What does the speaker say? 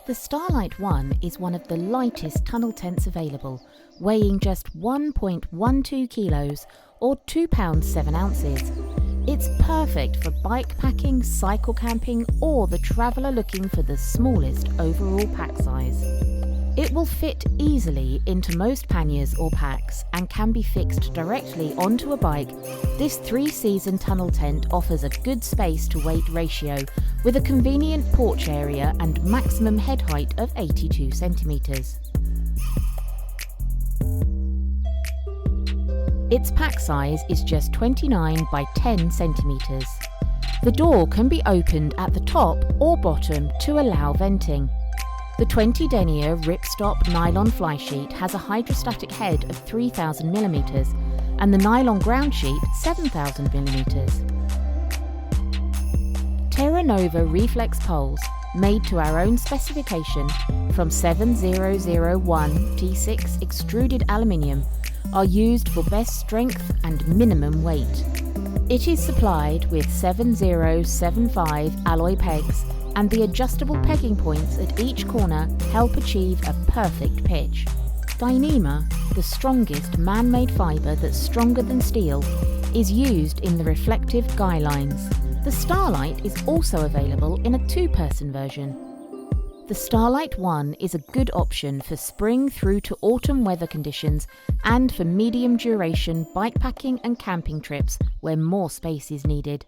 The Starlite 1 is one of the lightest tunnel tents available, weighing just 1.12 kilos or 2 pounds 7 ounces. It's perfect for bike packing, cycle camping, or the traveller looking for the smallest overall pack size. It will fit easily into most panniers or packs and can be fixed directly onto a bike. This 3-season tunnel tent offers a good space to weight ratio with a convenient porch area and maximum head height of 82 centimetres. Its pack size is just 29 by 10 centimetres. The door can be opened at the top or bottom to allow venting. The 20 denier ripstop nylon fly sheet has a hydrostatic head of 3000 mm and the nylon ground sheet 7000 mm. Terra Nova reflex poles, made to our own specification from 7001 T6 extruded aluminium, are used for best strength and minimum weight. It is supplied with 7075 alloy pegs, and the adjustable pegging points at each corner help achieve a perfect pitch. Dyneema, the strongest man-made fibre that's stronger than steel, is used in the reflective guy lines. The Starlite is also available in a 2-person version. The Starlite 1 is a good option for spring through to autumn weather conditions and for medium duration bikepacking and camping trips where more space is needed.